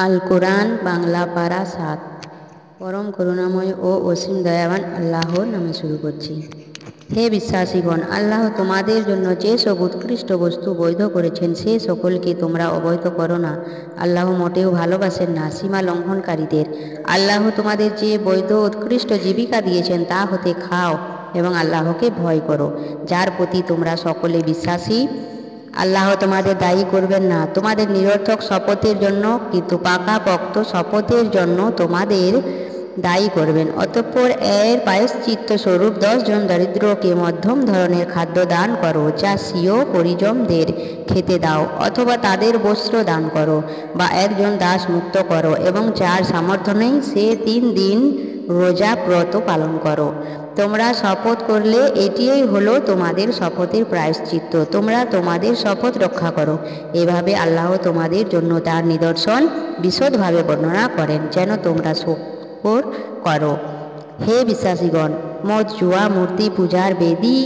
আল কোরআন বাংলা পারা ৭। পরম করুণাময় ও অসীম দয়াবান আল্লাহর নামে শুরু করছি। হে বিশ্বাসীগণ, আল্লাহ তোমাদের জন্য যে সব উৎকৃষ্ট বস্তু বৈধ করেছেন সে সকলকে তোমরা অবৈধ করো না। আল্লাহ মোটেও ভালোবাসেন না সীমা লঙ্ঘনকারীদের। আল্লাহ তোমাদের যে বৈধ উৎকৃষ্ট জীবিকা দিয়েছেন তা হতে খাও এবং আল্লাহকে ভয় করো, যার প্রতি তোমরা সকলে বিশ্বাসী। আল্লাহ তোমাদের দায়ী করবেন না তোমাদের নিরর্থক শপথের জন্য, কিন্তু পাকাপোক্ত শপথের জন্য তোমাদের দায়ী করবেন। অতঃপর এর প্রায়শ্চিত্ত স্বরূপ 10 জন দরিদ্রকে মধ্যম ধরনের খাদ্য দান করো, যা স্বীয় পরিজনদের খেতে দাও, অথবা তাদের বস্ত্র দান করো, বা একজন দাস মুক্ত করো, এবং যার সামর্থ্য নেই সে 3 দিন রোজা ব্রত পালন করো। তোমরা শপথ করলে এটিই হলো তোমাদের শপথের প্রায়শ্চিত্ত। তোমরা তোমাদের শপথ রক্ষা করো। এভাবে আল্লাহ তোমাদের জন্য তার নিদর্শন বিশদভাবে বর্ণনা করেন, যেন তোমরা শুকর করো। হে বিশ্বাসীগণ, মদ, জুয়া, মূর্তি পূজার বেদী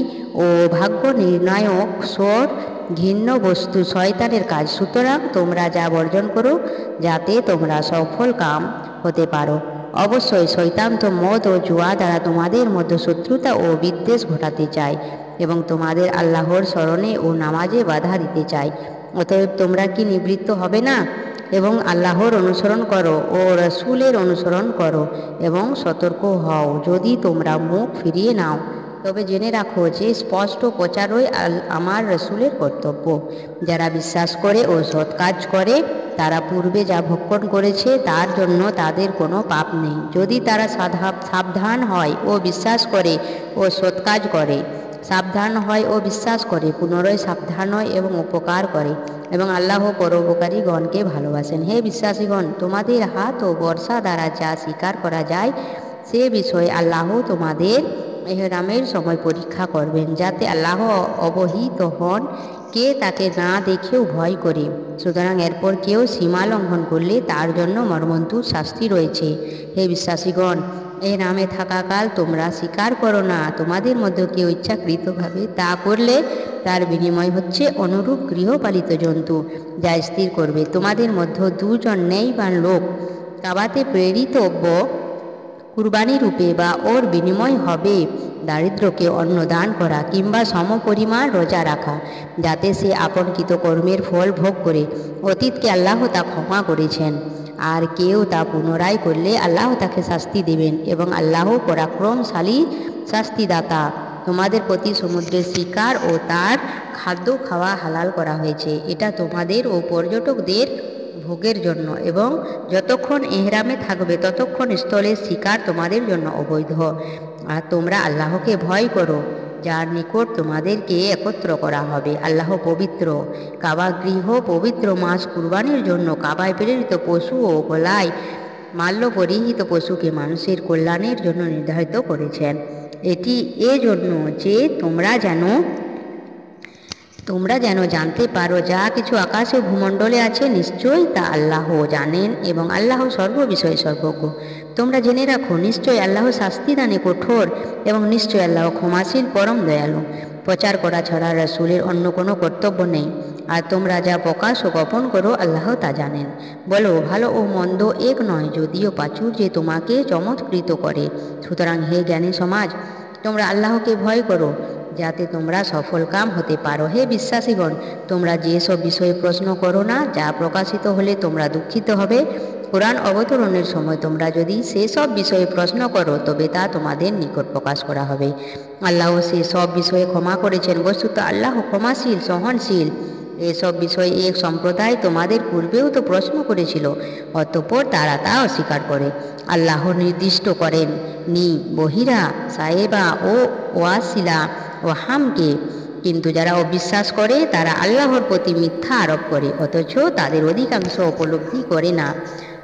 ও ভাগ্য নির্ণায়ক স্বর ঘৃণ্য বস্তু শয়তানের কাজ। সুতরাং তোমরা যা বর্জন করো, যাতে তোমরা সফল কাম হতে পারো। অবশ্যই শয়তান তো মদ ও জুয়া দ্বারা তোমাদের মধ্যে শত্রুতা ও বিদ্বেষ ঘটাতে চায় এবং তোমাদের আল্লাহর স্মরণে ও নামাজে বাধা দিতে চায়। অতএব তোমরা কি নিবৃত্ত হবে না এবং আল্লাহর অনুসরণ করো ও রসুলের অনুসরণ করো এবং সতর্ক হও। যদি তোমরা মুখ ফিরিয়ে নাও তবে জেনে রাখো যে স্পষ্ট প্রচারই আমার রসুলের কর্তব্য। যারা বিশ্বাস করে ও সৎ কাজ করে তারা পূর্বে যা ভক্ষণ করেছে তার জন্য তাদের কোনো পাপ নেই, যদি তারা সাবধান হয় ও বিশ্বাস করে ও সৎ কাজ করে। সাবধান হয় ও বিশ্বাস করে, পুনরায় সাবধান হয় এবং উপকার করে, এবং আল্লাহ পরোপকারীগণকে ভালোবাসেন। হে বিশ্বাসীগণ, তোমাদের হাত ও বর্ষা দ্বারা যা স্বীকার করা যায় সে বিষয়ে আল্লাহ তোমাদের এহরামের সময় পরীক্ষা করবেন, যাতে আল্লাহ অবহিত হন কে তাকে না দেখেও ভয় করে। সুতরাং এরপর কেউ সীমা লঙ্ঘন করলে তার জন্য মর্মন্তুদ শাস্তি রয়েছে। হে বিশ্বাসীগণ, এহরামে থাকাকাল তোমরা স্বীকার করো না। তোমাদের মধ্যে কেউ ইচ্ছাকৃতভাবে তা করলে তার বিনিময় হচ্ছে অনুরূপ গৃহপালিত জন্তু, যা স্থির করবে। তোমাদের মধ্যে 2 জন ন্যায়বান লোক কাবাতে প্রেরিতব্য কুরবানি রূপে বা ওর বিনিময় হবে দারিদ্রকে অন্ন দান করা কিংবা সমপরিমাণ রোজা রাখা, যাতে সে আপন কৃতকর্মের ফল ভোগ করে। অতীতকে আল্লাহ তা ক্ষমা করেছেন, আর কেউ তা পুনরায় করলে আল্লাহ তাকে শাস্তি দেবেন, এবং আল্লাহ পরাক্রমশালী শাস্তিদাতা। তোমাদের প্রতি সমুদ্রের শিকার ও তার খাদ্য খাওয়া হালাল করা হয়েছে। এটা তোমাদের ও পর্যটকদের ভোগের জন্য, এবং যতক্ষণ এহরামে থাকবে ততক্ষণ স্থলের শিকার তোমাদের জন্য অবৈধ। আর তোমরা আল্লাহকে ভয় করো, যার নিকট তোমাদেরকে একত্র করা হবে। আল্লাহ পবিত্র। কাবা গৃহ পবিত্র মাস কুরবানির জন্য কাবায় প্রেরিত পশু ও গলায় মাল্য পরিহিত পশুকে মানুষের কল্যাণের জন্য নির্ধারিত করেছেন। এটি এজন্য যে তোমরা যেন জানতে পারো যা কিছু আকাশে ও ভূমণ্ডলে আছে, নিশ্চয়ই তা আল্লাহ জানেন, এবং আল্লাহ সর্ববিষয়ে সর্বজ্ঞ। তোমরা জেনে রাখো, নিশ্চয়ই আল্লাহ শাস্তিদানে কঠোর, এবং নিশ্চয়ই আল্লাহ ক্ষমাশীল পরম দয়ালু। প্রচার করা ছাড়া রসুলের অন্য কোনো কর্তব্য নেই, আর তোমরা যা প্রকাশ ও গোপন করো আল্লাহ তা জানেন। বলো, ভালো ও মন্দ এক নয়, যদিও প্রাচুর্যে তোমাকে চমৎকৃত করে। সুতরাং হে জ্ঞানী সমাজ, তোমরা আল্লাহকে ভয় করো, যাতে তোমরা সফল কাম হতে পারো। হে বিশ্বাসীগণ, তোমরা যেসব বিষয়ে প্রশ্ন করো না, যা প্রকাশিত হলে তোমরা দুঃখিত হবে। কোরআন অবতরণের সময় তোমরা যদি সেসব বিষয়ে প্রশ্ন করো তবে তা তোমাদের নিকট প্রকাশ করা হবে। আল্লাহ সে সব বিষয়ে ক্ষমা করেছেন। বস্তুত আল্লাহ ক্ষমাশীল, সহনশীল। এসব বিষয়ে এক সম্প্রদায় তোমাদের পূর্বেও তো প্রশ্ন করেছিল, অতঃপর তারা তা অস্বীকার করে। আল্লাহ নির্দিষ্ট করেন নি বহিরা, সায়েবা ও ওয়াসিলা ও হামকে, কিন্তু যারা অবিশ্বাস করে তারা আল্লাহর প্রতি মিথ্যা আরোপ করে, অথচ তাদের অধিকাংশ উপলব্ধি করে না।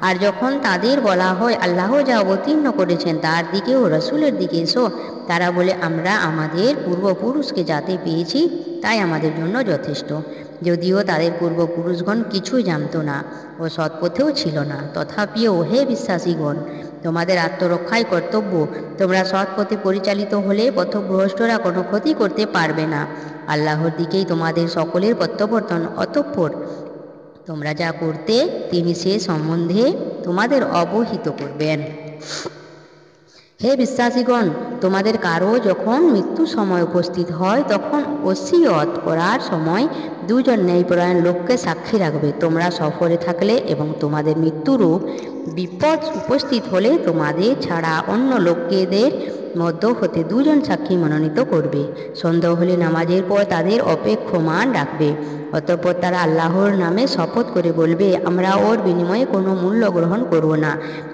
আর যখন তাদের বলা হয় আল্লাহ যা অবতীর্ণ করেছেন তার দিকে ও রসুলের দিকে এসো, তারা বলে, আমরা আমাদের পূর্বপুরুষকে যাতে পেয়েছি তাই আমাদের জন্য যথেষ্ট। যদিও তাদের পূর্বপুরুষগণ কিছুই জানত না ও সৎপথেও ছিল না, তথাপিও হে বিশ্বাসীগণ, তোমাদের আত্মরক্ষাই কর্তব্য। তোমরা সৎ পথে পরিচালিত হলে পথভ্রষ্টরা কোনো ক্ষতি করতে পারবে না। আল্লাহর দিকেই তোমাদের সকলের প্রত্যাবর্তন। অতঃপর তোমরা যা করতে তিনি সে সম্বন্ধে তোমাদের অবহিত করবেন। হে বিশ্বাসীগণ, তোমাদের কারো যখন মৃত্যু সময় উপস্থিত হয় তখন ওসিয়ত করার সময় দুজন ন্যায়পরায়ণ লোককে সাক্ষী রাখবে। তোমরা সফরে থাকলে এবং তোমাদের মৃত্যুরূপ বিপদ উপস্থিত হলে তোমাদের ছাড়া অন্য লোকেদের মধ্য হতে দুজন সাক্ষী মনোনীত করবে। সন্দেহ হলে নামাজের পর তাদের অপেক্ষমান রাখবে। অতঃপর তারা আল্লাহর নামে শপথ করে বলবে, আমরা ওর বিনিময়ে কোনো মূল্য গ্রহণ করব না,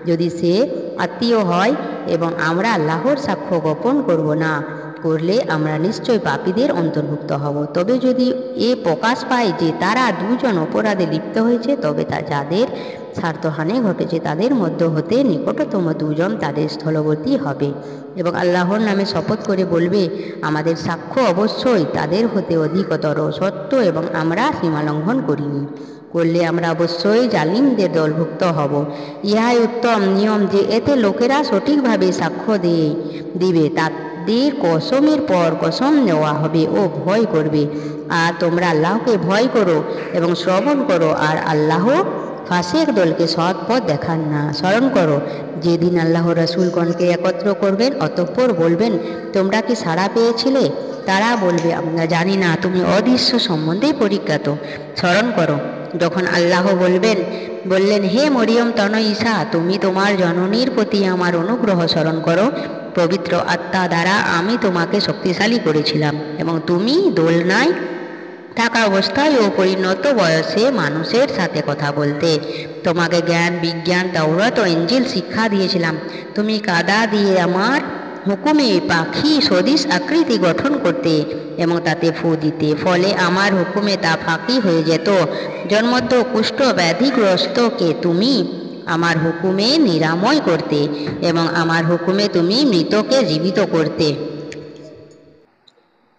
যদি সে আত্মীয় হয়, এবং আমরা আল্লাহর সাক্ষ্য গোপন করব না করলে আমরা নিশ্চয় পাপীদের অন্তর্ভুক্ত হব। তবে যদি এ প্রকাশ পায় যে তারা দুজন অপরাধে লিপ্ত হয়েছে, তবে যাদের স্বার্থহানি ঘটেছে তাদের মধ্য হতে নিকটতম দুজন তাদের স্থলবর্তী হবে এবং আল্লাহর নামে শপথ করে বলবে, আমাদের সাক্ষ্য অবশ্যই তাদের হতে অধিকতর সত্য এবং আমরা সীমালঙ্ঘন করিনি। করলে আমরা অবশ্যই জালিমদের দলভুক্ত হব। ইহাই উত্তম নিয়ম যে এতে লোকেরা সঠিকভাবে সাক্ষ্য দিবে, তাদের কসমের পর কসম নেওয়া হবে ও ভয় করবে। আর তোমরা আল্লাহকে ভয় করো এবং শ্রবণ করো, আর আল্লাহ ফাসেক দলকে সৎ পথ দেখান না। স্মরণ করো যেদিন আল্লাহ রাসূলগণকে একত্র করবেন, অতঃপর বলবেন, তোমরা কি সাড়া পেয়েছিলে? তারা বলবে, আমরা জানি না, তুমি অদৃশ্য সম্বন্ধে পরিজ্ঞাত। স্মরণ করো যখন আল্লাহ বললেন, হে মরিয়ম তনয় ঈসা, তুমি তোমার জননীর প্রতি আমার অনুগ্রহ স্মরণ করো। পবিত্র আত্মা দ্বারা আমি তোমাকে শক্তিশালী করেছিলাম এবং তুমি দোলনায় থাকা অবস্থায় ও পরিণত বয়সে মানুষের সাথে কথা বলতে। তোমাকে জ্ঞান, বিজ্ঞান, তাওরাত ও ইনজিল শিক্ষা দিয়েছিলাম। তুমি কাদা দিয়ে আমার হুকুমে পাখি সদৃশ আকৃতি গঠন করতে এবং তাতে ফু দিতে, ফলে আমার হুকুমে তা ফাঁকি হয়ে যেত। জন্মত কুষ্ঠ ব্যাধিগ্রস্তকে তুমি আমার হুকুমে নিরাময় করতে এবং আমার হুকুমে তুমি মৃতকে জীবিত করতে।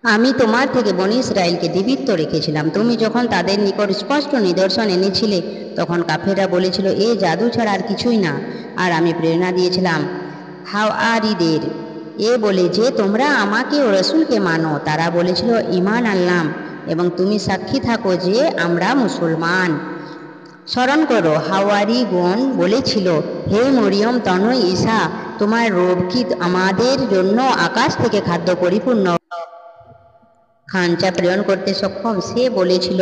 আমি তোমার থেকে বনী ইসরায়েলকে জীবিত রেখেছিলাম। তুমি যখন তাদের নিকট স্পষ্ট নিদর্শন এনেছিলে, তখন কাফেররা বলেছিল, এ জাদু ছাড়া আর কিছুই না। আর আমি প্রেরণা দিয়েছিলাম হাওয়ারীদের এ বলে যে, তোমরা আমাকে ও রসুলকে মানো। তারা বলেছিল, ঈমান আনলাম এবং তুমি সাক্ষী থাকো যে আমরা মুসলমান। স্মরণ করো, হাওয়ারীগণ বলেছিল, হে মরিয়ম তনয় ঈসা, তোমার রব কি আমাদের জন্য আকাশ থেকে খাদ্য পরিপূর্ণ খাঞ্চা প্রেরণ করতে সক্ষম? সে বলেছিল,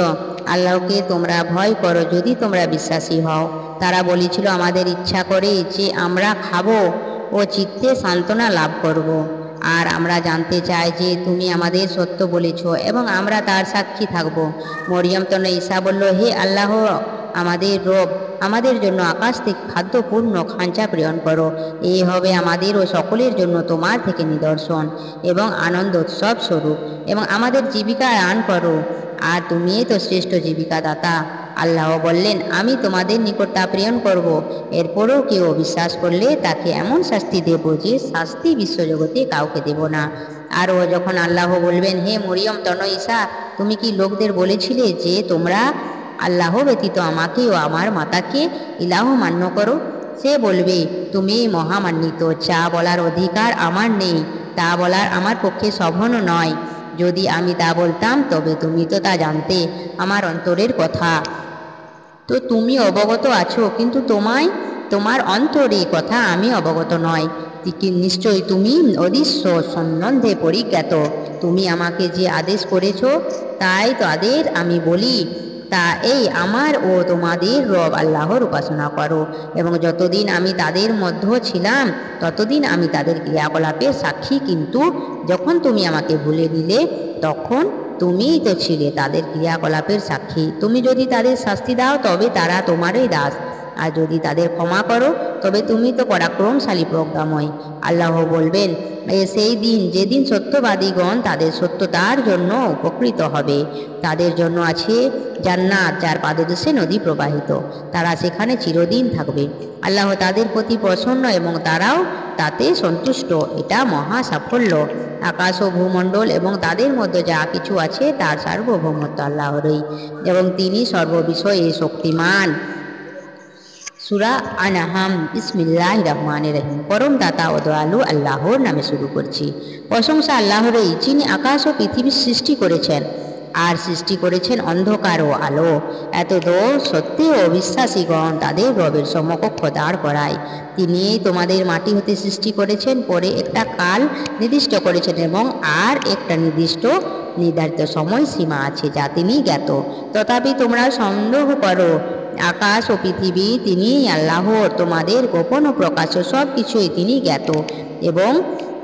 আল্লাহকে তোমরা ভয় করো যদি তোমরা বিশ্বাসী হও। তারা বলেছিল, আমাদের ইচ্ছা করে যে আমরা খাবো ও চিত্তে সান্ত্বনা লাভ করব। আর আমরা জানতে চাই যে তুমি আমাদের সত্য বলেছ এবং আমরা তার সাক্ষী থাকব। মরিয়ম তনয় ঈসা বলল, হে আল্লাহ আমাদের রব, আমাদের জন্য আকাশ থেকে খাদ্যপূর্ণ খাঞ্চা প্রেরণ করো। এই হবে আমাদের ও সকলের জন্য তোমার থেকে নিদর্শন এবং আনন্দ উৎসব স্বরূপ, এবং আমাদের জীবিকা দান করো, আর তুমিই তো শ্রেষ্ঠ জীবিকা দাতা। আল্লাহ বললেন, আমি তোমাদের নিকট তা প্রেরণ করব। এরপরও কেউ বিশ্বাস করলে তাকে এমন শাস্তি দেব যে শাস্তি বিশ্বজগতে কাউকে দেব না। আর ও যখন আল্লাহ বলবেন, হে মরিয়ম তনয় ঈসা, তুমি কি লোকদের বলেছিলে যে তোমরা আল্লাহ ব্যতীত আমাকে ও আমার মাতাকে ইলাহ মান্য করো? সে বলবে, তুমি মহামান্বিত, যা বলার অধিকার আমার নেই, তা বলার আমার পক্ষে সম্ভব নয়। যদি আমি তা বলতাম তবে তুমি তো তা জানতে, আমার অন্তরের কথা তো তুমি অবগত আছো, কিন্তু তোমার অন্তরে কথা আমি অবগত নয়। নিশ্চয়ই তুমি অদৃশ্য সম্বন্ধে পরিজ্ঞাত। তুমি আমাকে যে আদেশ করেছ তাই তাদের আমি বলি, তা এই, আমার ও তোমাদের রব আল্লাহর উপাসনা করো, এবং যতদিন আমি তাদের মধ্যে ছিলাম ততদিন আমি তাদের ক্রিয়াকলাপের সাক্ষী। কিন্তু যখন তুমি আমাকে ভুলে দিলে, তখন তুমিই তো ছিলে তাদের ক্রিয়াকলাপের সাক্ষী। তুমি যদি তাদের শাস্তি দাও তবে তারা তোমারই দাস, আর যদি তাদের ক্ষমা করো তবে তুমি তো পরাক্রমশালী প্রজ্ঞাময়। আল্লাহ বলবেন, সেই দিন যেদিন সত্যবাদীগণ তাদের সত্যতার জন্য উপকৃত হবে। তাদের জন্য আছে জান্নাত, যার পাদদেশে নদী প্রবাহিত, তারা সেখানে চিরদিন থাকবে। আল্লাহ তাদের প্রতি প্রসন্ন এবং তারাও তাতে সন্তুষ্ট। এটা মহা সাফল্য। আকাশ ও ভূমণ্ডল এবং তাদের মধ্যে যা কিছু আছে তার সার্বভৌমত্ব আল্লাহরই, এবং তিনি সর্ববিষয়ে শক্তিমান। সূরা আনআম। বিসমিল্লাহির রহমানির রহিম। পরম দাতা ও দয়ালু আল্লাহর নামে শুরু করছি। প্রশংসা আল্লাহরই, যিনি আকাশ ও পৃথিবীর সৃষ্টি করেছেন আর সৃষ্টি করেছেন অন্ধকার ও আলো। এত দোষ সত্যিও অবিশ্বাসীগণ তাদের রবের সমকক্ষ দাঁড় করায়। তিনি তোমাদের মাটি হতে সৃষ্টি করেছেন, পরে একটা কাল নির্দিষ্ট করেছেন এবং আর একটা নির্ধারিত সময়সীমা আছে যা তিনি জ্ঞাত। তথাপি তোমরা সন্দেহ করো। আকাশ ও পৃথিবী তিনি আল্লাহর, তোমাদের গোপন ও প্রকাশ্য সব কিছুই তিনি জ্ঞাত, এবং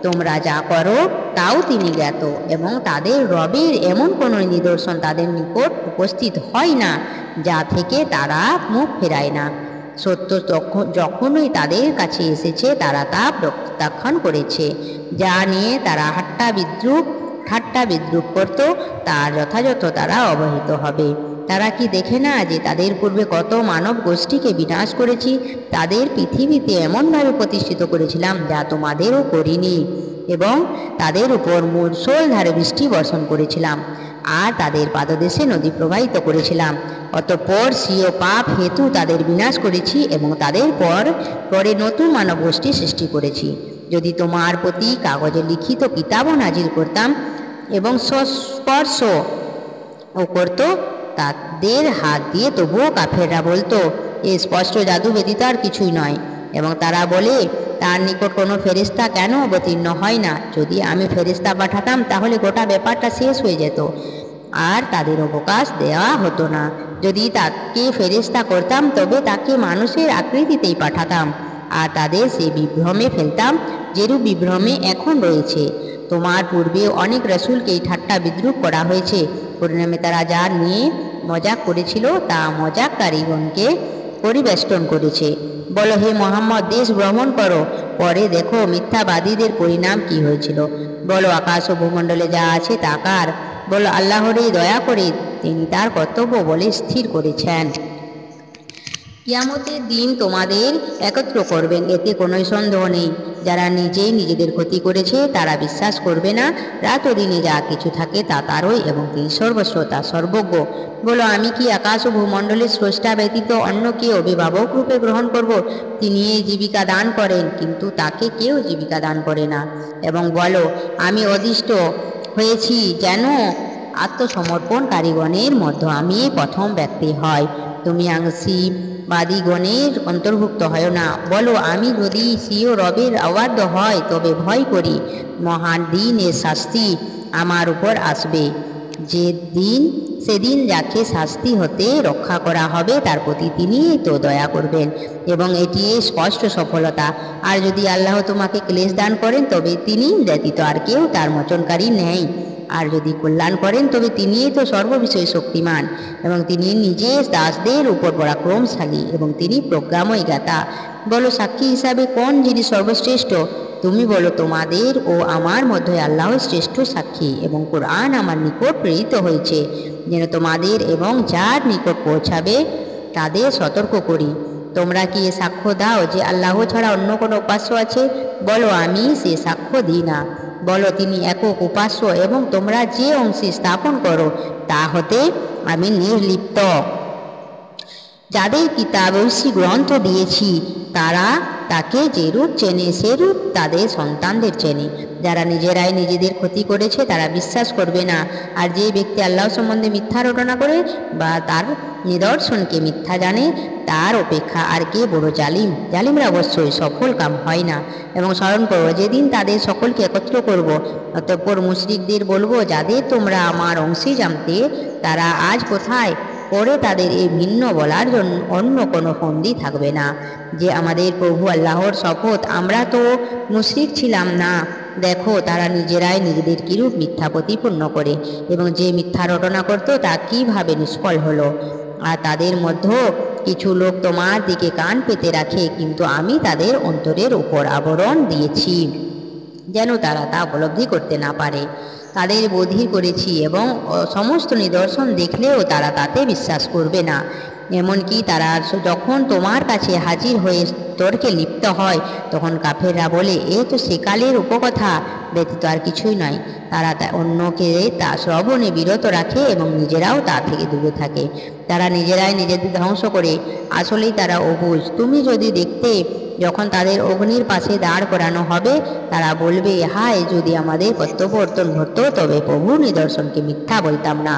তোমরা যা করো তাও তিনি জ্ঞাত। এবং তাদের রবের এমন কোনো নিদর্শন তাদের নিকট উপস্থিত হয় না যা থেকে তারা মুখ ফেরায় না। সত্য যখনই তাদের কাছে এসেছে তারা তা প্রত্যাখ্যান করেছে। যা নিয়ে তারা ঠাট্টা বিদ্রুপ করত তার যথাযথ তারা অবহিত হবে। তারা কি দেখে না যে তাদের পূর্বে কত মানব গোষ্ঠীকে বিনাশ করেছি? তাদের পৃথিবীতে এমনভাবে প্রতিষ্ঠিত করেছিলাম যা তোমাদেরও করিনি, এবং তাদের উপর মুষলধারে বৃষ্টি বর্ষণ করেছিলাম, আর তাদের পাদদেশে নদী প্রবাহিত করেছিলাম। অতঃপর স্বীয় পাপ হেতু তাদের বিনাশ করেছি এবং তাদের পরে নতুন মানব গোষ্ঠী সৃষ্টি করেছি। যদি তোমার প্রতি কাগজে লিখিত কিতাবও নাজিল করতাম এবং স্পর্শ ও করত তাদের হাত দিয়ে, তবুও কাফেররা বলতো এ স্পষ্ট জাদু ব্যতীত আর কিছুই নয়। এবং তারা বলে তার নিকট কোনো ফেরেশতা কেন অবতীর্ণ হয় না? যদি আমি ফেরেশতা পাঠাতাম তাহলে গোটা ব্যাপারটা শেষ হয়ে যেত আর তাদের অবকাশ দেওয়া হতো না। যদি তাকে ফেরেশতা করতাম তবে তাকে মানুষের আকৃতিতেই পাঠাতাম আর তাদের সেই বিভ্রমে ফেলতাম যেরূপ বিভ্রমে এখন রয়েছে। তোমার পূর্বে অনেক রসুলকেই ঠাট্টা বিদ্রুপ করা হয়েছে। পরিণামে তারা যা নিয়ে মজাক করেছিল তা মজাককারীগণকে পরিবেষ্টন করেছে। বলো, হে মোহাম্মদ, দেশ ভ্রমণ করো, পরে দেখো মিথ্যাবাদীদের পরিণাম কি হয়েছিল। বলো, আকাশ ও ভূমণ্ডলে যা আছে তা কার? বলো, আল্লাহরই, দয়া করে তিনি তার কর্তব্য বলে স্থির করেছেন। কিয়ামতের দিন তোমাদের একত্র করবেন, এতে কোনো সন্দেহ নেই। যারা নিজেই নিজেদের ক্ষতি করেছে তারা বিশ্বাস করবে না। রাত ও দিনে যা কিছু থাকে তা তারই, এবং তিনি সর্বশ্রোতা সর্বজ্ঞ। বলো, আমি কি আকাশ ও ভূমণ্ডলের স্রষ্টা ব্যতীত অন্যকে অভিভাবক রূপে গ্রহণ করব? তিনি এই জীবিকা দান করেন, কিন্তু তাকে কেউ জীবিকা দান করে না। এবং বলো, আমি অদিষ্ট হয়েছি যেন আত্মসমর্পণকারীগণের মধ্যে আমি প্রথম ব্যক্তি হয়। তুমি আংশিবাদীগণের অন্তর্ভুক্ত হয় না। বলো, আমি যদি স্বীয় রবের অবাধ্য হয় তবে ভয় করি মহান দিনের শাস্তি আমার উপর আসবে। সেদিন যাকে শাস্তি হতে রক্ষা করা হবে তার প্রতি তিনি তো দয়া করবেন, এবং এটি স্পষ্ট সফলতা। আর যদি আল্লাহ তোমাকে ক্লেশ দান করেন তবে তিনি ব্যতীত আর কেউ তার মোচনকারী নেই। আর যদি কল্যাণ করেন তবে তিনিই তো সর্ববিষয়ে শক্তিমান, এবং তিনি নিজে দাসদের উপর পরাক্রমশালী, এবং তিনি প্রজ্ঞাময় জ্ঞাতা। বলো, সাক্ষী হিসাবে কোন জিনিস সর্বশ্রেষ্ঠ? তুমি বলো, তোমাদের ও আমার মধ্যে আল্লাহ শ্রেষ্ঠ সাক্ষী, এবং কোরআন আমার নিকট প্রেরিত হয়েছে যেন তোমাদের এবং যার নিকট পৌঁছাবে তাদের সতর্ক করি। তোমরা কি এ সাক্ষ্য দাও যে আল্লাহ ছাড়া অন্য কোনো উপাস্য আছে? বলো, আমি সে সাক্ষ্য দিই না। বলো, তিনি একক উপাস্য, এবং তোমরা যে অংশী স্থাপন করো তা হতে আমি নির্লিপ্ত। যাদের কিতাব ঐশী গ্রন্থ দিয়েছি তারা তাকে যেরূপ চেনে সেরূপ তাদের সন্তানদের চেনে। যারা নিজেরাই নিজেদের ক্ষতি করেছে তারা বিশ্বাস করবে না। আর যে ব্যক্তি আল্লাহ সম্বন্ধে মিথ্যা রটনা করে বা তার নিদর্শনকে মিথ্যা জানে তার অপেক্ষা আর কে বড় জালিম। জালিমরা অবশ্যই সফল কাম হয় না। এবং স্মরণ করো যেদিন তাদের সকলকে একত্র করব, অতঃপর মুশরিকদের বলবো, যাদের তোমরা আমার অংশী জানতে তারা আজ কোথায়? পরে তাদের এই ভিন্ন বলার জন্য অন্য কোনো ফন্দি থাকবে না যে আমাদের প্রভু আল্লাহর শপথ, আমরা তো মুশরিক ছিলাম না। দেখো তারা নিজেরাই নিজেদের কিরূপ মিথ্যা প্রতিপন্ন করে, এবং যে মিথ্যা রটনা করত তা কিভাবে নিষ্ফল হলো। আর তাদের মধ্যে কিছু লোক তোমার দিকে কান পেতে রাখে, কিন্তু আমি তাদের অন্তরের উপর আবরণ দিয়েছি যেন তারা তা উপলব্ধি করতে না পারে। তাদের বধির করেছি, এবং সমস্ত নিদর্শন দেখলেও তারা তাতে বিশ্বাস করবে না। এমনকি তারা যখন তোমার কাছে হাজির হয়ে তর্কে লিপ্ত হয় তখন কাফেররা বলে, এ তো সেকালের উপকথা ব্যতীত আর কিছুই নয়। তারা অন্যকে তা শ্রবণে বিরত রাখে এবং নিজেরাও তা থেকে দূরে থাকে। তারা নিজেরাই নিজেদের ধ্বংস করে, আসলেই তারা অবুঝ। তুমি যদি দেখতে যখন তাদের অগ্নির পাশে দাঁড় করানো হবে, তারা বলবে, হায়, যদি আমাদের প্রত্যাবর্তন ঘটত তবে প্রভু নিদর্শনকে মিথ্যা বলতাম না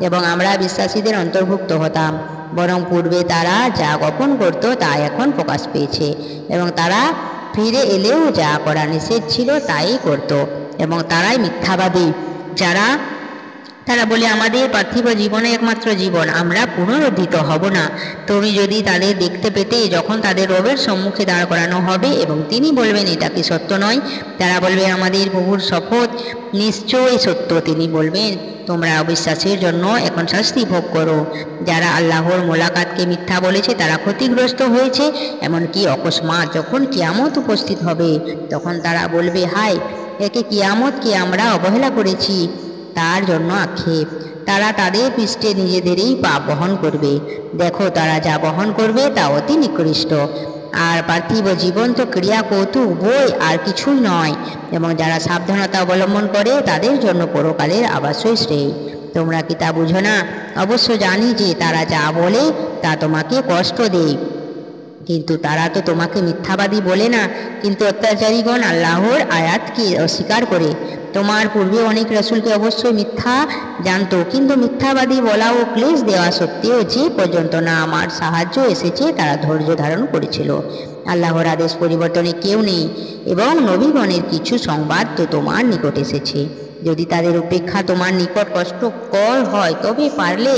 এবং আমরা বিশ্বাসীদের অন্তর্ভুক্ত হতাম। বরং পূর্বে তারা যা গোপন করত তা এখন প্রকাশ পেয়েছে এবং তারা ফিরে এলেও যা করা নিষেধ ছিল তাই করত এবং তারাই মিথ্যাবাদী। তারা বলে, আমাদের পার্থিব জীবনে একমাত্র জীবন, আমরা পুনরুদ্ধিত হব না। তুমি যদি তাদের দেখতে পেতে যখন তাদের রবের সম্মুখে দাঁড় করানো হবে এবং তিনি বলবেন, এটা কি সত্য নয়? তারা বলবে, আমাদের প্রভুর শপথ, নিশ্চয়ই সত্য। তিনি বলবেন, তোমরা অবিশ্বাসের জন্য এখন শাস্তি ভোগ করো। যারা আল্লাহর মোলাকাতকে মিথ্যা বলেছে তারা ক্ষতিগ্রস্ত হয়েছে। এমনকি অকস্মাৎ যখন কিয়ামত উপস্থিত হবে তখন তারা বলবে, হায়, একে কিয়ামতকে আমরা অবহেলা করেছি, তার জন্য আক্ষেপ। তারা তাদের পৃষ্ঠে নিজেদেরই পাপ বহন করবে। দেখো, তারা যা বহন করবে তা অতি নিকৃষ্ট। আর পার্থিব জীবন তো ক্রিয়া কৌতুক বই, আর কিছুই নয়। এবং যারা সাবধানতা অবলম্বন করে তাদের জন্য পরকালের আবাসই শ্রেয়। তোমরা কি তা বুঝো না? অবশ্য জানি যে তারা যা বলে তা তোমাকে কষ্ট দেয়, কিন্তু তারা তো তোমাকে মিথ্যাবাদী বলে না, কিন্তু অত্যাচারীগণ আল্লাহর আয়াতকে অস্বীকার করে। তোমার পূর্বে অনেক রাসূলকে অবশ্যই মিথ্যা জানতো, কিন্তু মিথ্যাবাদী বলা ও ক্লেশ দেওয়া সত্ত্বেও যে পর্যন্ত না আমার সাহায্য এসেছে তারা ধৈর্য ধারণ করেছিল। আল্লাহর আদেশ পরিবর্তনে কেউ নেই এবং নবীগণের কিছু সংবাদ তো তোমার নিকট এসেছে। যদি তাদের উপেক্ষা তোমার নিকট কষ্টকর হয় তবে পারলে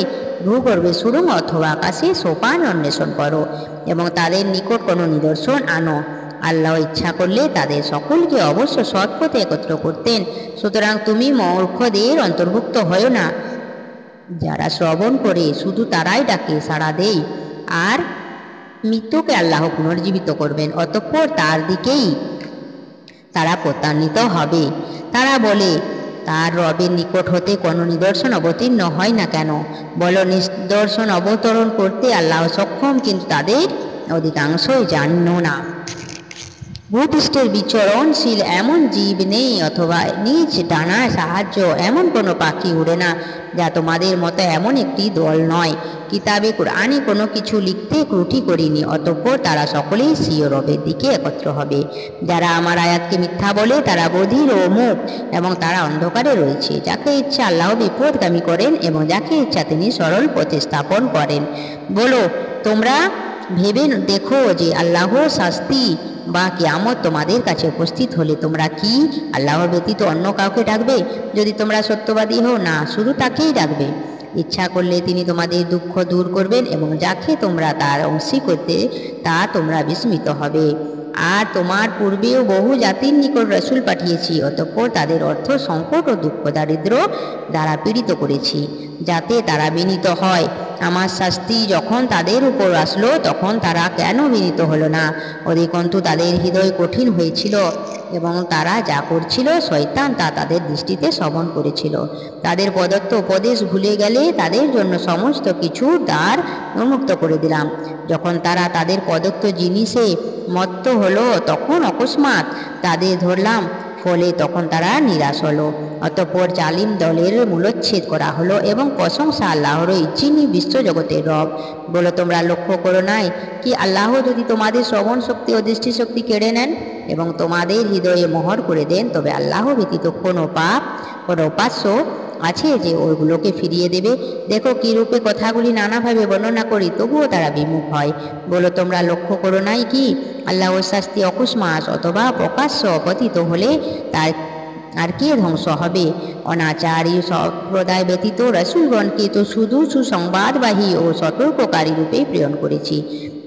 ভূগর্ভে সুড়ঙ্গ অথবা আকাশে সোপান অন্বেষণ করো এবং তাদের নিকট কোনো নিদর্শন আনো। আল্লাহ ইচ্ছা করলে তাদের সকলকে অবশ্য সৎ পথে একত্র করতেন। সুতরাং তুমি মূর্খদের অন্তর্ভুক্ত হও না। যারা শ্রবণ করে শুধু তারাই ডাকে সাড়া দেয়, আর মৃত্যুকে আল্লাহ পুনর্জীবিত করবেন, অতঃপর তার দিকেই তারা প্রত্যান্বিত হবে। তারা বলে, তার রবের নিকট হতে কোনো নিদর্শন অবতীর্ণ হয় না কেন? বলো, নিদর্শন অবতরণ করতে আল্লাহ সক্ষম, কিন্তু তাদের অধিকাংশই জানো না। ভূপৃষ্ঠের বিচরণশীল এমন জীব নেই, অথবা নিজ ডানায় সাহায্য এমন কোনো পাখি উড়ে না যা তোমাদের মতো এমন একটি দল নয়। কিতাবে কুরআনে কোনো কিছু লিখতে ত্রুটি করিনি, অতঃপর তারা সকলেই স্বীয় রবের দিকে একত্র হবে। যারা আমার আয়াতকে মিথ্যা বলে তারা বধির ও মূক এবং তারা অন্ধকারে রয়েছে। যাকে ইচ্ছা আল্লাহ বিপদগামী করেন এবং যাকে ইচ্ছা তিনি সরল পথে স্থাপন করেন। বলো, তোমরা ভেবে দেখো যে আল্লাহর শাস্তি বা কিয়ামত তোমাদের কাছে উপস্থিত হলে তোমরা কি আল্লাহর ব্যতীত অন্য কাউকে ডাকবে? যদি তোমরা সত্যবাদী হও, না, শুধু তাকেই ডাকবে। ইচ্ছা করলে তিনি তোমাদের দুঃখ দূর করবেন এবং যাকে তোমরা তার অংশী করতে তা তোমরা বিস্মিত হবে। আর তোমার পূর্বেও বহু জাতির নিকট রাসূল পাঠিয়েছি, অতঃপর তাদের অর্থ সংকট ও দুঃখ দারিদ্র দ্বারা পীড়িত করেছি, যাতে তারা বিনীত হয়। আমার শাস্তি যখন তাদের উপর আসলো তখন তারা কেন বিনীত হলো না? অধিকন্তু তাদের হৃদয় কঠিন হয়েছিল এবং তারা যা করছিল শয়তান তা তাদের দৃষ্টিতে শ্রবণ করেছিল। তাদের প্রদত্ত উপদেশ ভুলে গেলে তাদের জন্য সমস্ত কিছু দ্বার উন্মুক্ত করে দিলাম। যখন তারা তাদের প্রদত্ত জিনিসে মত্ত হলো তখন অকস্মাৎ তাদের ধরলাম, ফলে তখন তারা নিরাশ হলো। অতঃপর জালিম দলের মূলচ্ছেদ করা হলো এবং প্রশংসা আল্লাহরই, যিনি বিশ্বজগতের রব। বলো, তোমরা লক্ষ্য করো নাই কি আল্লাহ যদি তোমাদের শ্রবণ শক্তি ও দৃষ্টিশক্তি কেড়ে নেন এবং তোমাদের হৃদয়ে মোহর করে দেন, তবে আল্লাহ ব্যতীত কোনো উপাস্য আছে যে ওইগুলোকে ফিরিয়ে দেবে? দেখো কি রূপে কথাগুলি নানাভাবে বর্ণনা করি, তবুও তারা বিমুখ হয়। বলো, তোমরা লক্ষ্য করো নাই কি আল্লাহর শাস্তি অকস্মাৎ অথবা প্রকাশ্য পতিত হলে তার আর কে ধ্বংস হবে? অনাচারী সম্প্রদায় ব্যতীত রাসূলগণকে তো শুধু সুসংবাদবাহী ও সতর্ককারী রূপে প্রেরণ করেছি।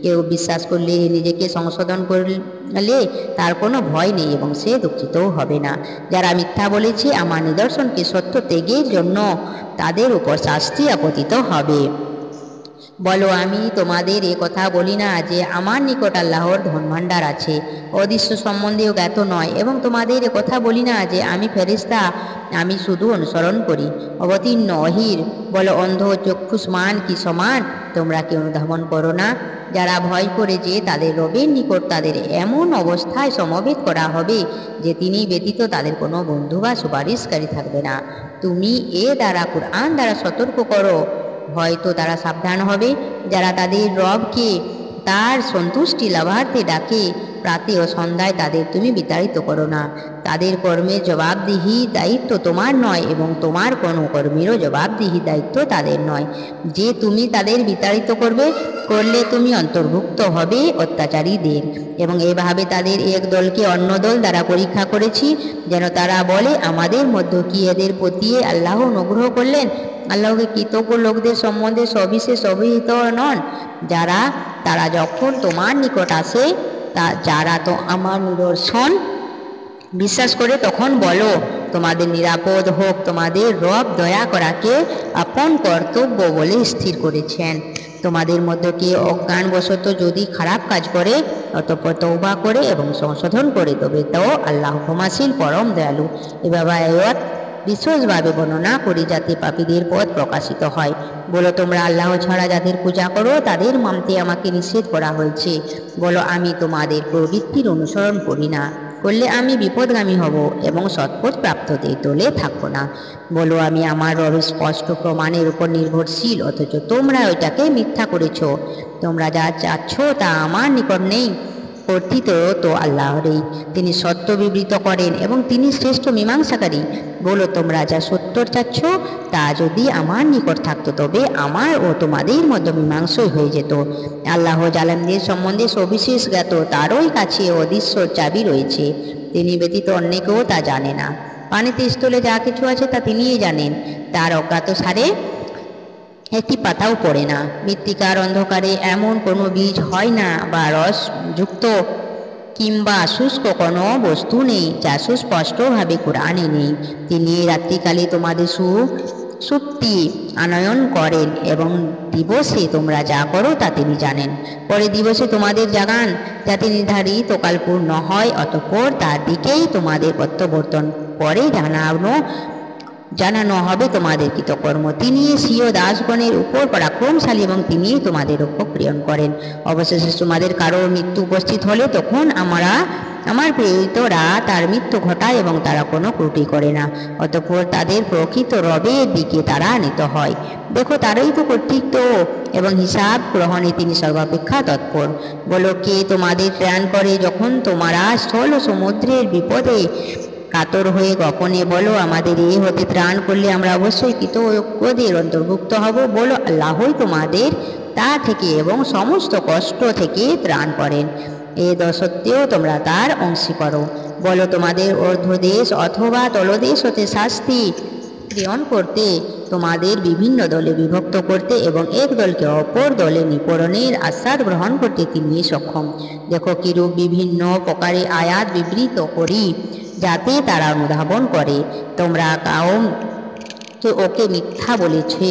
কেউ বিশ্বাস করলে, নিজেকে সংশোধন করলে তার কোনো ভয় নেই এবং সে দুঃখিতও হবে না। যারা মিথ্যা বলেছে আমার নিদর্শনকে সত্য ত্যাগের জন্য তাদের উপর শাস্তি আপতিত হবে। বলো, আমি তোমাদের এ কথা বলি না যে আমার নিকট আল্লাহর ধনভাণ্ডার আছে, অদৃশ্য সম্বন্ধেও জ্ঞাত নয়, এবং তোমাদের এ কথা বলি না যে আমি ফেরেশতা, আমি শুধু অনুসরণ করি অবতীর্ণ ওহীর। বলো, অন্ধ চক্ষুষ্মান কি সমান? তোমরা কি অনুধাবন করো না? যারা ভয় করে যে তাদের রবের নিকট তাদের এমন অবস্থায় সমবেত করা হবে যে তিনি ব্যতীত তাদের কোনো বন্ধু বা সুপারিশকারী থাকবে না। তুমি এ দ্বারা কুরআন দ্বারা সতর্ক করো, হয়তো তারা সাবধান হবে। যারা তাদের রবকে তার সন্তুষ্টি লাভার্থে ডাকে প্রাতে ও সন্ধ্যায় তাদের তুমি বিতাড়িত করো না। তাদের কর্মের জবাবদিহি দায়িত্ব তোমার নয় এবং তোমার কোনো কর্মেরও জবাবদিহি দায়িত্ব তাদের নয়। যে তুমি তাদের বিতাড়িত করলে তুমি অন্তর্ভুক্ত হবে অত্যাচারীদের। এবং এভাবে তাদের এক দলকে অন্য দল দ্বারা পরীক্ষা করেছি, যেন তারা বলে, আমাদের মধ্যে কি এদের প্রতি আল্লাহ অনুগ্রহ করলেন। আল্লাহকে কৃতজ্ঞ লোকদের সম্বন্ধে সবিশেষ অবহিত নন, তারা যখন তোমার নিকট আসে, যারা তো আমার নিদর্শন বিশ্বাস করে, তখন বলো, তোমাদের নিরাপদ হোক। তোমাদের রব দয়া করাকে আপন কর্তব্য বলে স্থির করেছেন। তোমাদের মধ্যে কে অজ্ঞানবশত যদি খারাপ কাজ করে, অতঃপর তওবা করে এবং সংশোধন করে দেবে, তো আল্লাহ ক্ষমাশীল পরম দয়ালু। এভাবে আয়াত বিশেষভাবে বর্ণনা করি যাতে পাপীদের পথ প্রকাশিত হয়। বলো, তোমরা আল্লাহ ছাড়া যাদের পূজা করো তাদের মানতে আমাকে নিষেধ করা হয়েছে। বলো, আমি তোমাদের প্রবৃত্তির অনুসরণ করি না, করলে আমি বিপদগামী হব এবং সৎপথ প্রাপ্তদের দলে থাকবো না। বলো, আমি আমার রবের স্পষ্ট প্রমাণের উপর নির্ভরশীল, অথচ তোমরা ওইটাকে মিথ্যা করেছ। তোমরা যা চাচ্ছ তা আমার নিকট নেই, কর্তৃত্ব তো আল্লাহরই। তিনি সত্য বিবৃত করেন এবং তিনি শ্রেষ্ঠ মীমাংসাকারী। বলো, তোমরা যা সত্য চাচ্ছ তা যদি আমার নিকট থাকতো, তবে আমার ও তোমাদের মধ্যে মীমাংসই হয়ে যেত। আল্লাহ জালেমদের সম্বন্ধে সবিশেষ জ্ঞাত, তারই কাছে অদৃশ্য চাবি রয়েছে। তিনি ব্যতীত অন্য কেউ তা জানে না। পানিতে স্থলে যা কিছু আছে তা তিনিই জানেন। তার অজ্ঞাত সারে একটি পাতাও পড়ে না। মৃত্তিকার অন্ধকারে এমন কোনো বীজ হয় না, বা রসযুক্ত কিংবা শুষ্ক কোনো বস্তু নেই যা সুস্পষ্টভাবে কোরআনে নেই। তিনি রাত্রিকালে তোমাদের সুপ্তি আনয়ন করেন এবং দিবসে তোমরা যা করো তা তিনি জানেন। পরে দিবসে তোমাদের জাগান, যাতে নির্ধারিত কাল পূর্ণ হয়, অতঃপর তার দিকেই তোমাদের প্রত্যাবর্তন। পরে জানানো হবে তোমাদের কৃতকর্ম। তিনি স্বীয় দাসগণের উপর পরাক্রমশালী এবং তিনি তোমাদের উপর প্রেরণ করেন। অবশেষে তোমাদের কারো মৃত্যু উপস্থিত হলে তখন আমার প্রেরিতরা তার মৃত্যু ঘটায় এবং তারা কোনো ত্রুটি করে না। অতঃপর তাদের প্রকৃত রবের দিকে তারা আনীত হয়। দেখো, তারই তো কর্তৃত্ব এবং হিসাব গ্রহণে তিনি সর্বাপেক্ষা তৎপর। বলো, কে তোমাদের ত্রাণ করে যখন তোমরা স্থল ও সমুদ্রের বিপদে কাতর হয়ে গোপনে বলো, আমাদের এ হতে ত্রাণ করলে আমরা অবশ্যই কৃতজ্ঞদের অন্তর্ভুক্ত হব। বলো, আল্লাহই তোমাদের তা থেকে এবং সমস্ত কষ্ট থেকে ত্রাণ করেন। এ সত্ত্বেও তোমরা তার অংশী করো। বলো, তোমাদের ঊর্ধ্বদেশ অথবা তলদেশ হতে শাস্তি প্রেরণ করতে, তোমাদের বিভিন্ন দলে বিভক্ত করতে এবং এক দলকে অপর দলে নিপরণের আস্বাদ গ্রহণ করতে তিনি সক্ষম। দেখো, কিরূপ বিভিন্ন প্রকারে আয়াত বিবৃত করি, যাতে তারা অনুধাবন করে। তোমরা কাউম ওকে মিথ্যা বলেছে,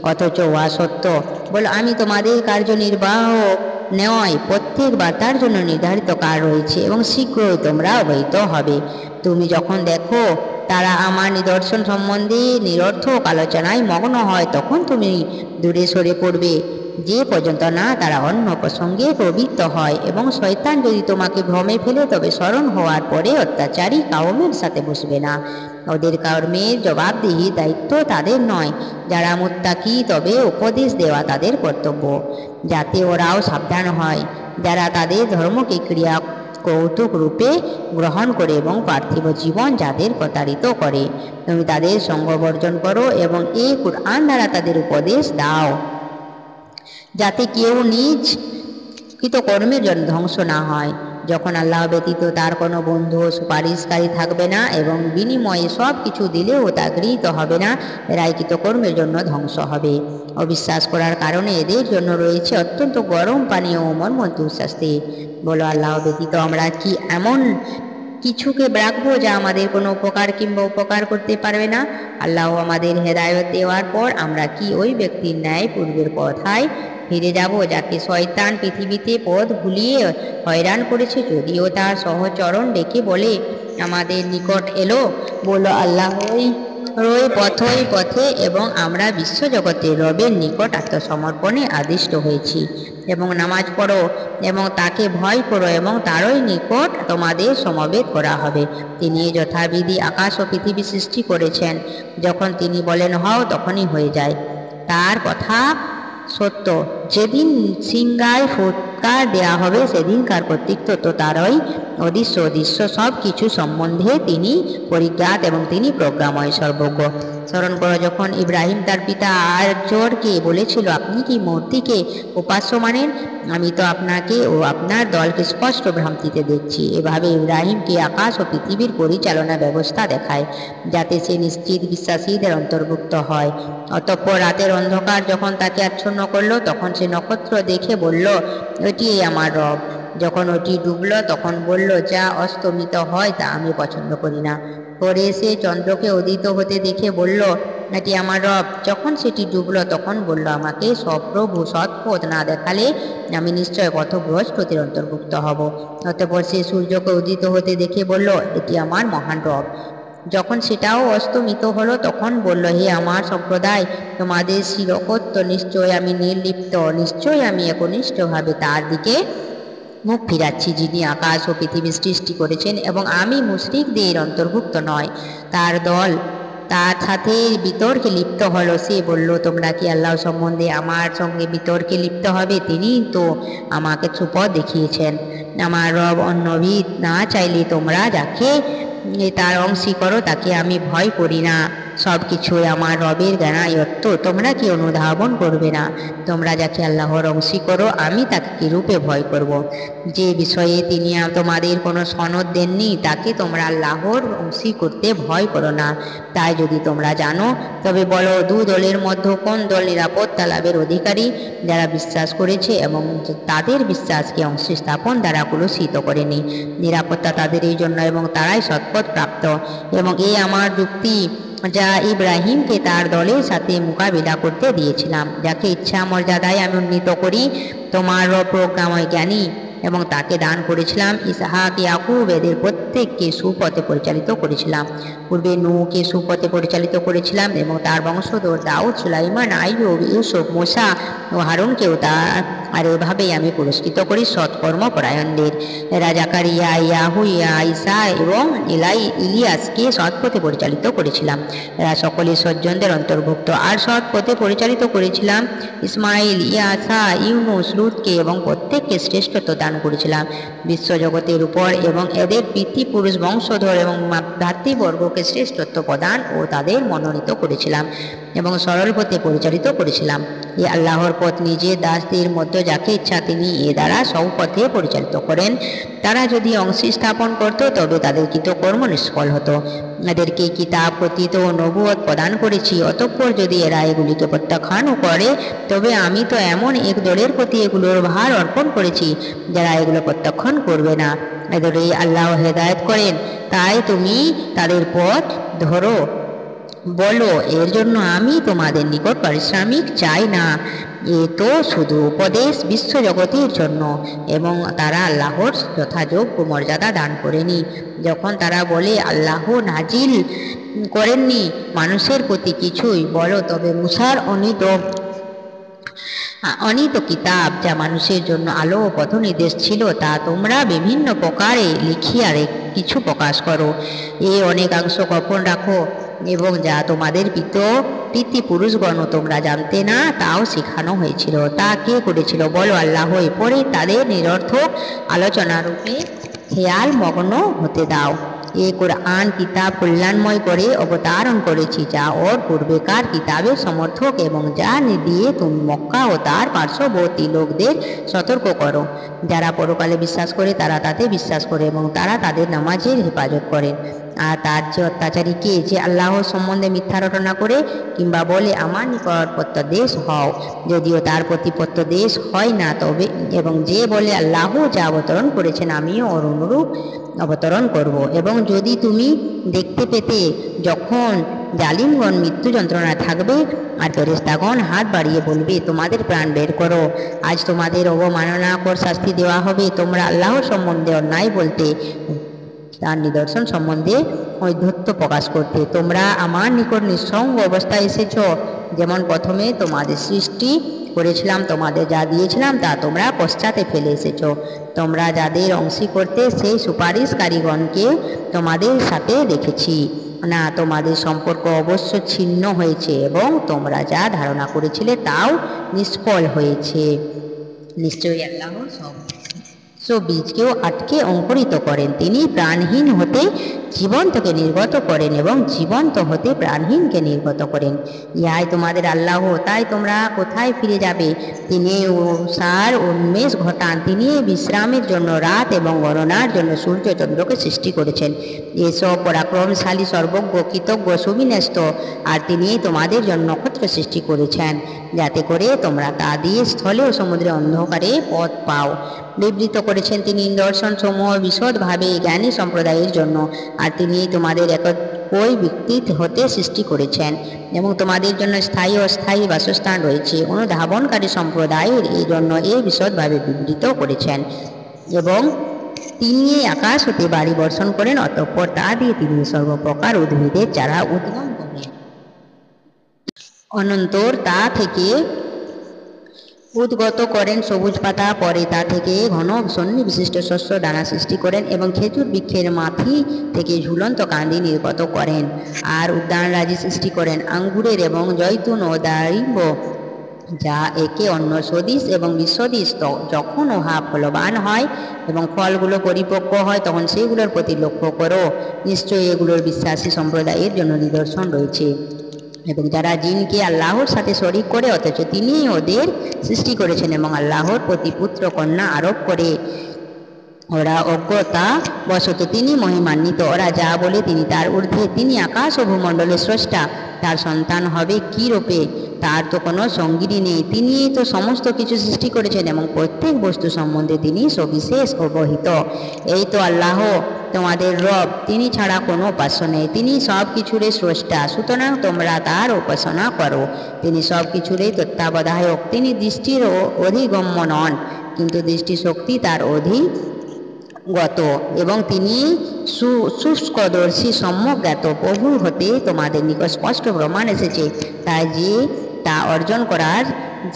অথচ ওয়া সত্য। বলো, আমি তোমাদের কার্যনির্বাহ নয়, প্রত্যেকবার তার জন্য নির্ধারিত কার রয়েছে এবং শীঘ্রই তোমরা অবহিত হবে। তুমি যখন দেখো তারা আমার নিদর্শন সম্বন্ধে নিরর্থক আলোচনায় মগ্ন হয়, তখন তুমি দূরে সরে পড়বে, যে পর্যন্ত না তারা অন্য প্রসঙ্গে প্রবৃত্ত হয়। এবং শয়তান যদি তোমাকে ভ্রমে ফেলে, তবে স্মরণ হওয়ার পরে অত্যাচারী কাউমের সাথে বসবে না। ওদের কর্মের জবাবদিহি দায়িত্ব তাদের নয়। যারা মুত্তাকি, তবে উপদেশ দেওয়া তাদের কর্তব্য, যাতে ওরাও সাবধান হয়। যারা তাদের ধর্মকে ক্রিয়া কৌতুক রূপে গ্রহণ করে এবং পার্থিব জীবন যাদের প্রতারিত করে, তুমি তাদের সঙ্গ বর্জন করো এবং এই কুরআন দ্বারা তাদের উপদেশ দাও, যাতে কেউ নিজ কৃতকর্মের জন্য ধ্বংস না হয়। যখন আল্লাহ ব্যতীত তার কোনো বন্ধু ও সুপারিশকারী থাকবে না এবং বিনিময়ে সব কিছু দিলেও তা গৃহীত হবে না, এরাই কৃতকর্মের জন্য ধ্বংস হবে। অবিশ্বাস করার কারণে এদের জন্য রয়েছে অত্যন্ত গরম পানীয় ও মর্মন্তুদ শাস্তি। বলো, আল্লাহ ব্যতীত আমরা কি এমন কিছুকে রাখবো যা আমাদের কোনো উপকার কিংবা উপকার করতে পারবে না? আল্লাহ আমাদের হেদায়ত দেওয়ার পর আমরা কি ওই ব্যক্তির ন্যায় পূর্বের কথায় ফিরে যাব, যাকে শয়তান পৃথিবীতে পথ ভুলিয়ে হয়রান করেছে? যদিও তার সহচরণ ডেকে বলে, আমাদের নিকট এলো। বলো, আল্লাহই পথে এবং আমরা বিশ্বজগতের রবের নিকট আত্মসমর্পণে আদিষ্ট হয়েছি। এবং নামাজ পড়ো এবং তাকে ভয় করো এবং তারই নিকট তোমাদের সমবেত করা হবে। তিনি যথাবিধি আকাশ ও পৃথিবী সৃষ্টি করেছেন। যখন তিনি বলেন হও, তখনই হয়ে যায়। তার কথা সত্য। যেদিন সিংহায় ফুৎকার দেয়া হবে সেদিনকার কর্তৃত্ব তো তারই, অদৃশ্য অদৃশ্য সব কিছু সম্বন্ধে তিনি পরিজ্ঞাত এবং তিনি প্রজ্ঞাময় সর্বজ্ঞ। স্মরণ করো, যখন ইব্রাহিম তার পিতা আজরকে বলেছিল, আপনি কি মূর্তিকে উপাস্য মানেন? আমি তো আপনাকে ও আপনার দলকে স্পষ্ট ভ্রান্তিতে দেখছি। এভাবে ইব্রাহিমকে আকাশ ও পৃথিবীর পরিচালনা ব্যবস্থা দেখায়, যাতে সে নিশ্চিত বিশ্বাসীদের অন্তর্ভুক্ত হয়। অতঃপর রাতের অন্ধকার যখন তাকে আচ্ছন্ন করলো, তখন সে নক্ষত্র দেখে বলল, এটি আমার রব। যখন ওটি ডুবল তখন বলল, যা অস্তমিত হয় তা আমি পছন্দ করি না। পরে সে চন্দ্রকে উদিত হতে দেখে বলল, এটি আমার রব। যখন সেটি ডুবল তখন বলল, আমাকে সপ্রভু সৎপথ না দেখালে আমি নিশ্চয় পথভ্রষ্টদের অন্তর্ভুক্ত হব। অতঃপর সে সূর্যকে উদিত হতে দেখে বলল, এটি আমার মহান রব। যখন সেটাও অস্তমিত হলো তখন বলল, হে আমার সম্প্রদায়, তোমাদের শিরকত্ব নিশ্চয় আমি নির্লিপ্ত, নিশ্চয় আমি একনিষ্ঠভাবে তার দিকে মুখ ফিরাচ্ছি, যিনি আকাশ ও পৃথিবী সৃষ্টি করেছেন, এবং আমি মুশরিকদের অন্তর্ভুক্ত নয়। তার দল তার সাথে বিতর্কে লিপ্ত হলো। সে বলল, তোমরা কি আল্লাহ সম্বন্ধে আমার সঙ্গে বিতর্কে লিপ্ত হবে? তিনি তো আমাকে সুপথ দেখিয়েছেন। আমার রব অন্যবিদ না চাইলে তোমরা যাকে তার অংশী করো তাকে আমি ভয় করি না। সব কিছুই আমার রবের জ্ঞানায়ত্ত, তোমরা কি অনুধাবন করবে না? তোমরা যাকে আল্লাহর অংশী করো আমি তাকে কিরূপে ভয় করব? যে বিষয়ে তিনি তোমাদের কোনো সনদ দেননি তাকে তোমরা আল্লাহর অংশী করতে ভয় করো না। তাই যদি তোমরা জানো তবে বলো, দু দলের মধ্যে কোন দল নিরাপত্তা লাভের অধিকারী? যারা বিশ্বাস করেছে এবং তাদের বিশ্বাসকে অংশী স্থাপন দ্বারা কলুষিত করেনি। নিরাপত্তা তাদের এই জন্য এবং তারাই সৎপথ প্রাপ্ত। এবং এই আমার যুক্তি, যা ইব্রাহিমকে তার দলের সাথে মোকাবিলা করতে দিয়েছিলাম, যাকে ইচ্ছা মর্যাদায় আমি উন্নীত করি। তোমার প্রজ্ঞাময় জ্ঞানী এবং তাকে দান করেছিলাম ইসহাক, ইয়াকুব, এদের প্রত্যেককে সুপথে পরিচালিত করেছিলাম। পূর্বে নূহকে সুপথে পরিচালিত করেছিলাম এবং তার বংশধর দাউদ, সুলাইমান, আইয়ুব, ইউসুফ, মুসা ও হারুনকেও আর এভাবেই আমি পুরস্কৃত করি সৎকর্মপরায়ণদের। এরা জাকারিয়া, ইয়াহুইয়া, ঈসা এবং ইলিয়াসকে সৎপথে পরিচালিত করেছিলাম। এরা সকলে সজ্জনদের অন্তর্ভুক্ত। আর সৎপথে পরিচালিত করেছিলাম ইসমাইল, ইয়াসা, ইউনুস, লুতকে এবং প্রত্যেককে শ্রেষ্ঠত্ব দান করেছিলাম বিশ্বজগতের উপর, এবং এদের পিতৃপুরুষ, বংশধর এবং ভ্রাতৃবর্গকে শ্রেষ্ঠত্ব প্রদান ও তাদের মনোনীত করেছিলাম এবং সরল পথে পরিচালিত করেছিলাম। এ আল্লাহর পথ নিজের দাসদের মধ্যে যাকে ইচ্ছা তিনি এ দ্বারা সব পথে পরিচালিত করেন। তারা যদি অংশী স্থাপন করত তবে তাদের কৃতকর্ম নিষ্ফল হতো। এদেরকে কিতাব, প্রতীত ও নবুয়ত প্রদান করেছি। অতঃপর যদি এরা এগুলিকে প্রত্যাখ্যানও করে তবে আমি তো এমন এক দলের প্রতি এগুলোর ভার অর্পণ করেছি যারা এগুলো প্রত্যাখ্যান করবে না। এদেরই আল্লাহ হেদায়েত করেন, তাই তুমি তাদের পথ ধরো। বলো, এর জন্য আমি তোমাদের নিকট পারিশ্রমিক চাই না, এ তো শুধু উপদেশ বিশ্বজগতের জন্য, এবং তারা আল্লাহর যথাযোগ্য মর্যাদা দান করেনি। যখন তারা বলে আল্লাহ নাজিল করেননি মানুষের প্রতি কিছুই, বলো তবে মুসার অনিত কিতাব, যা মানুষের জন্য আলো ও পথ নির্দেশ ছিল, তা তোমরা বিভিন্ন প্রকারে লিখিয়া কিছু প্রকাশ করো। এ অনেকাংশ গোপন রাখো, এবং যা তোমাদের পিতৃপুরুষগণ তোমরা জানতে না তাও শেখানো হয়েছিল। তা কে করেছিল? বলো, আল্লাহ। পরে তাদের নিরর্থক আলোচনারূপে খেয়াল মগ্ন হতে দাও। এ কোরআন কিতাব কল্যাণময় করে অবতারণ করেছি, যা ওর পূর্বেকার কিতাবের সমর্থক, এবং যা দিয়ে তুমি মক্কা ও তার পার্শ্ববর্তী লোকদের সতর্ক করো। যারা পরকালে বিশ্বাস করে তারা তাতে বিশ্বাস করে এবং তারা তাদের নামাজের হেফাজত করে। আর তার যে অত্যাচারী কে, যে আল্লাহর সম্বন্ধে মিথ্যা রটনা করে কিংবা বলে আমার নিকট প্রত্যদেশ হও, যদিও তার প্রতি প্রত্যদেশ হয় না, তবে এবং যে বলে আল্লাহ যা অবতরণ করেছেন আমিও ওর অনুরূপ অবতরণ করব। এবং যদি তুমি দেখতে পেতে যখন জালিমগণ মৃত্যু যন্ত্রণায় থাকবে আর ফেরেশতাগণ হাত বাড়িয়ে বলবে, তোমাদের প্রাণ বের করো, আজ তোমাদের অবমাননাকর শাস্তি দেওয়া হবে, তোমরা আল্লাহর সম্বন্ধে অন্যায় বলতে, তার নিদর্শন সম্বন্ধে ঔদ্ধত্য প্রকাশ করতে তোমরা আমার নিকট নিঃসঙ্গ অবস্থায় এসেছ, যেমন প্রথমে তোমাদের সৃষ্টি করেছিলাম, তোমাদের যা দিয়েছিলাম তা তোমরা পশ্চাতে ফেলে এসেছ। তোমরা যাদের অংশী করতে সেই সুপারিশকারীগণকে তোমাদের সাথে দেখেছি না, তোমাদের সম্পর্ক অবশ্য ছিন্ন হয়েছে এবং তোমরা যা ধারণা করেছিলে তাও নিষ্ফল হয়েছে। নিশ্চয়ই আল্লাহ সব বীজকেও আটকে অঙ্কুরিত করেন। তিনি প্রাণহীন হতে জীবন্তকে নির্গত করেন এবং জীবন্ত হতে প্রাণহীনকে নির্গত করেন। ইহাই তোমাদের আল্লাহ, তাই তোমরা কোথায় ফিরে যাবে? তিনি সার উন্মেষ ঘটান। তিনি বিশ্রামের জন্য রাত এবং গণনার জন্য সূর্য চন্দ্রকে সৃষ্টি করেছেন। এসব পরাক্রমশালী, সর্বজ্ঞ, কৃতজ্ঞ, সুবিন্যস্ত। আর তিনি তোমাদের জন্য নক্ষত্র সৃষ্টি করেছেন যাতে করে তোমরা তা দিয়ে স্থলে ও সমুদ্রে অন্ধকারে পথ পাও। বিবৃত করেছেন তিনি নিদর্শন সমূহ বিশদভাবে জ্ঞানী সম্প্রদায়ের জন্য। আর তিনি তোমাদের একই ব্যক্তি হতে সৃষ্টি করেছেন এবং তোমাদের জন্য স্থায়ী অস্থায়ী বাসস্থান রয়েছে। অনুধাবনকারী সম্প্রদায়ের এই জন্য এই বিশদভাবে বিবৃত করেছেন। এবং তিনি এই আকাশ হতে বাড়ি বর্ষণ করেন, অতঃপর তা দিয়ে তিনি সর্বপ্রকার উদ্ভিদের চারা উদ্গম করেন। অনন্তর তা থেকে উদ্গত করেন সবুজ পাতা, পরে তা থেকে ঘন সন্নিবিশিষ্ট শস্য দানা সৃষ্টি করেন এবং খেজুর বৃক্ষের মাথি থেকে ঝুলন্ত কান্দি নির্গত করেন। আর উদ্যান রাজি সৃষ্টি করেন আঙ্গুরের এবং জৈতুন ও দারিম্ব, যা একে অন্য সদৃশ এবং বিসদৃশ। যখন উহা ফলবান হয় এবং ফলগুলো পরিপক্ব হয় তখন সেগুলোর প্রতি লক্ষ্য করো। নিশ্চয়ই এগুলোর বিশ্বাসী সম্প্রদায়ের জন্য নিদর্শন রয়েছে। এবং যারা জিনকে আল্লাহর সাথে শরীক করে অথচ তিনি ওদের সৃষ্টি করেছেন এবং আল্লাহর প্রতি পুত্র কন্যা আরোপ করে, ওরা অজ্ঞতা বশত তিনি মহিমান্বিত। ওরা যা বলে তিনি তার ঊর্ধ্বে। তিনি আকাশ ও ভূমণ্ডলের স্রষ্টা। তার সন্তান হবে কী রূপে? তার তো কোনো সঙ্গিনী নেই। তিনি তো সমস্ত কিছু সৃষ্টি করেছেন এবং প্রত্যেক বস্তু সম্বন্ধে তিনি সবিশেষ অবহিত। এই তো আল্লাহ তোমাদের রব, তিনি ছাড়া কোনো উপাস্য নেই। তিনি সব কিছুরই স্রষ্টা, সুতরাং তোমরা তার উপাসনা করো। তিনি সব কিছুরই তত্ত্বাবধায়ক। তিনি দৃষ্টির অধিগম্য নন, কিন্তু দৃষ্টিশক্তি তার অধিগত এবং তিনি শুষ্কদর্শী, সম্যজ্ঞাত। প্রভু হতে তোমাদের নিকট স্পষ্ট প্রমাণ এসেছে, তাই যে তা অর্জন করার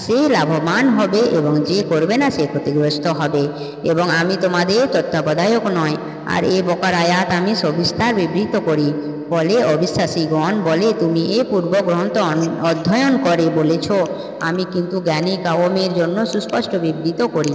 সে লাভবান হবে এবং যে করবে না সে ক্ষতিগ্রস্ত হবে। এবং আমি তোমাদের তত্ত্বাবধায়ক নয়। আর এ বকার আয়াত আমি সবিস্তার বিবৃত করি। বলে অবিশ্বাসীগণ বলে, তুমি এ পূর্ব গ্রন্থ অধ্যয়ন করে বলেছ, আমি কিন্তু জ্ঞানী কাওমের জন্য সুস্পষ্ট বিবৃত করি।